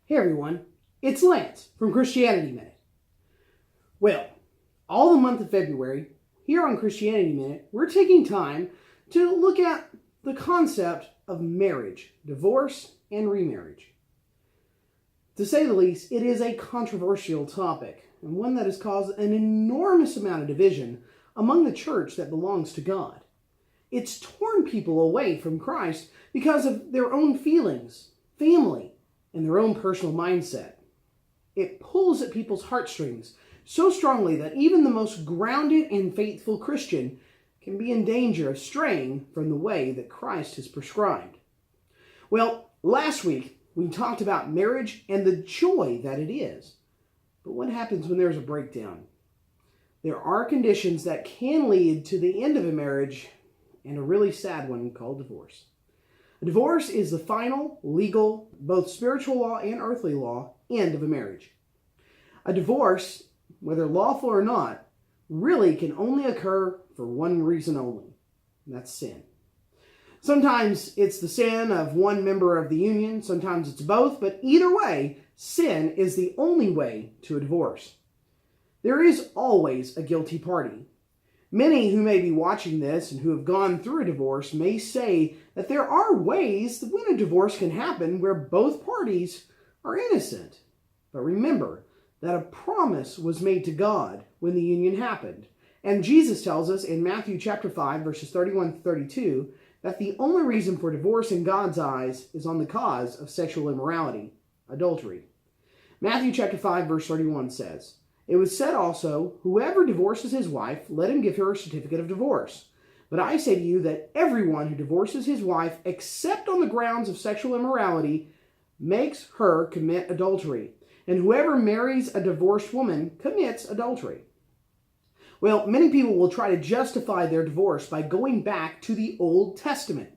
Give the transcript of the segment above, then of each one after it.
Hey everyone, it's Lance from Christianity Minute. Well, all the month of February, here on Christianity Minute, we're taking time to look at the concept of marriage, divorce, and remarriage. To say the least, it is a controversial topic, and one that has caused an enormous amount of division among the church that belongs to God. It's torn people away from Christ because of their own feelings, family, and their own personal mindset. It pulls at people's heartstrings so strongly that even the most grounded and faithful Christian can be in danger of straying from the way that Christ has prescribed. Well, last week we talked about marriage and the joy that it is. But what happens when there's a breakdown? There are conditions that can lead to the end of a marriage and a really sad one called divorce. A divorce is the final, legal, both spiritual law and earthly law, end of a marriage. A divorce, whether lawful or not, really can only occur for one reason only, and that's sin. Sometimes it's the sin of one member of the union, sometimes it's both, but either way, sin is the only way to a divorce. There is always a guilty party. Many who may be watching this and who have gone through a divorce may say that there are ways that when a divorce can happen where both parties are innocent. But remember that a promise was made to God when the union happened. And Jesus tells us in Matthew chapter 5, verses 31 to 32, that the only reason for divorce in God's eyes is on the cause of sexual immorality, adultery. Matthew chapter 5, verse 31 says, "It was said also, whoever divorces his wife, let him give her a certificate of divorce. But I say to you that everyone who divorces his wife, except on the grounds of sexual immorality, makes her commit adultery. And whoever marries a divorced woman commits adultery." Well, many people will try to justify their divorce by going back to the Old Testament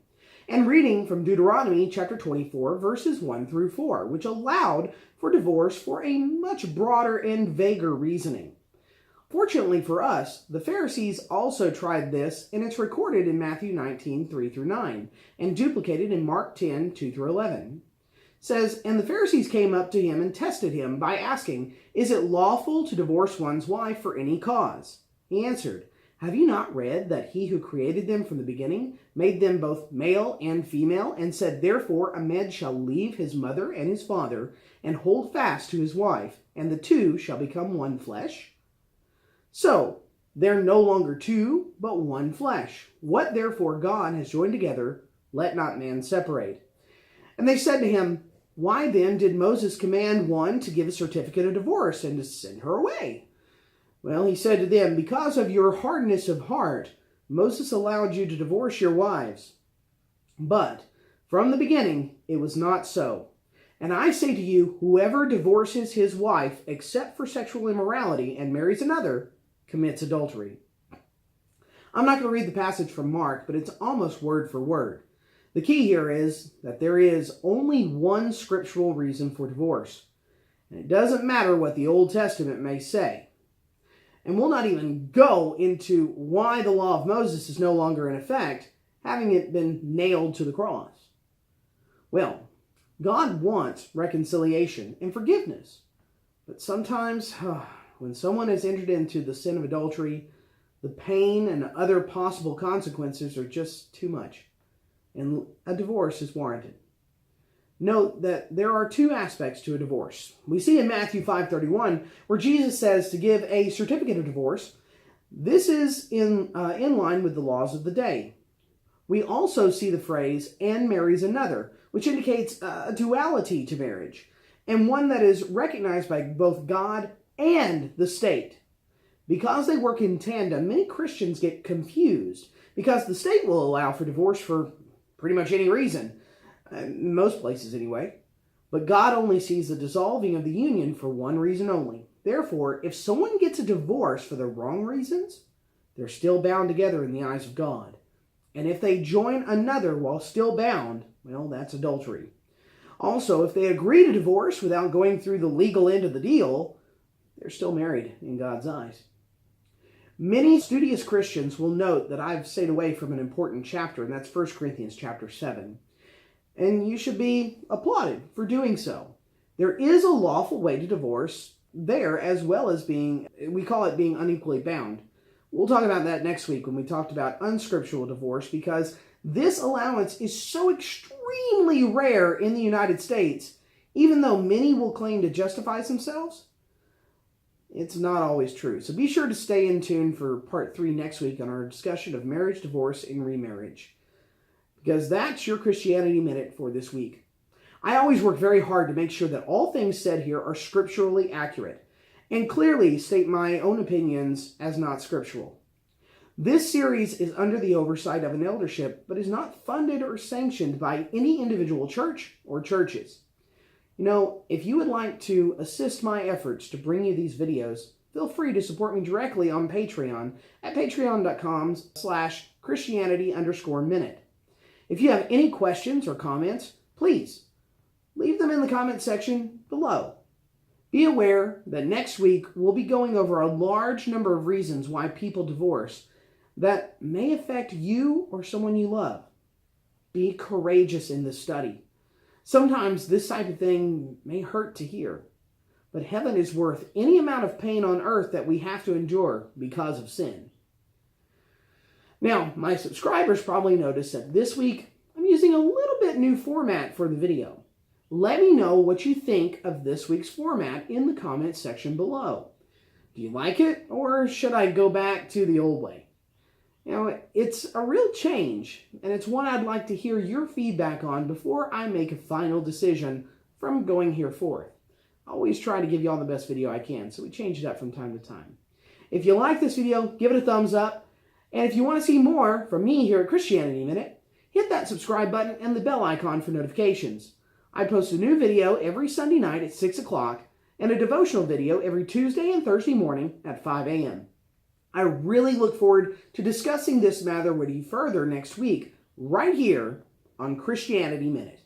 and reading from Deuteronomy chapter 24, verses 1 through 4, which allowed for divorce for a much broader and vaguer reasoning. Fortunately for us, the Pharisees also tried this, and it's recorded in Matthew 19, 3 through 9, and duplicated in Mark 10, 2 through 11. It says, "And the Pharisees came up to him and tested him by asking, 'Is it lawful to divorce one's wife for any cause?' He answered, 'Have you not read that he who created them from the beginning made them both male and female, and said, therefore a man shall leave his mother and his father, and hold fast to his wife, and the two shall become one flesh? So, they're no longer two, but one flesh. What therefore God has joined together, let not man separate.' And they said to him, 'Why then did Moses command one to give a certificate of divorce and to send her away?' Well, he said to them, 'Because of your hardness of heart, Moses allowed you to divorce your wives. But from the beginning, it was not so. And I say to you, whoever divorces his wife, except for sexual immorality, and marries another, commits adultery.'" I'm not going to read the passage from Mark, but it's almost word for word. The key here is that there is only one scriptural reason for divorce. And it doesn't matter what the Old Testament may say. And we'll not even go into why the law of Moses is no longer in effect, having it been nailed to the cross. Well, God wants reconciliation and forgiveness. But sometimes, when someone has entered into the sin of adultery, the pain and other possible consequences are just too much, and a divorce is warranted. Note that there are two aspects to a divorce. We see in Matthew 5:31 where Jesus says to give a certificate of divorce. This is in line with the laws of the day. We also see the phrase, "and marries another," which indicates a duality to marriage, and one that is recognized by both God and the state. Because they work in tandem, many Christians get confused because the state will allow for divorce for pretty much any reason. In most places anyway. But God only sees the dissolving of the union for one reason only. Therefore, if someone gets a divorce for the wrong reasons, they're still bound together in the eyes of God. And if they join another while still bound, well, that's adultery. Also, if they agree to divorce without going through the legal end of the deal, they're still married in God's eyes. Many studious Christians will note that I've stayed away from an important chapter, and that's 1 Corinthians chapter 7. And you should be applauded for doing so. There is a lawful way to divorce there, as well as we call it being unequally bound. We'll talk about that next week when we talked about unscriptural divorce, because this allowance is so extremely rare in the United States, even though many will claim to justify themselves. It's not always true. So be sure to stay in tune for part 3 next week on our discussion of marriage, divorce, and remarriage, because that's your Christianity Minute for this week. I always work very hard to make sure that all things said here are scripturally accurate and clearly state my own opinions as not scriptural. This series is under the oversight of an eldership, but is not funded or sanctioned by any individual church or churches. If you would like to assist my efforts to bring you these videos, feel free to support me directly on Patreon at patreon.com/Christianity_minute. If you have any questions or comments, please leave them in the comment section below. Be aware that next week we'll be going over a large number of reasons why people divorce that may affect you or someone you love. Be courageous in this study. Sometimes this type of thing may hurt to hear, but heaven is worth any amount of pain on earth that we have to endure because of sin. Now, my subscribers probably noticed that this week I'm using a little bit new format for the video. Let me know what you think of this week's format in the comments section below. Do you like it, or should I go back to the old way? It's a real change, and it's one I'd like to hear your feedback on before I make a final decision from going here forth. I always try to give you all the best video I can, so we change it up from time to time. If you like this video, give it a thumbs up, and if you want to see more from me here at Christianity Minute, hit that subscribe button and the bell icon for notifications. I post a new video every Sunday night at 6 o'clock and a devotional video every Tuesday and Thursday morning at 5 a.m. I really look forward to discussing this matter with you further next week, right here on Christianity Minute.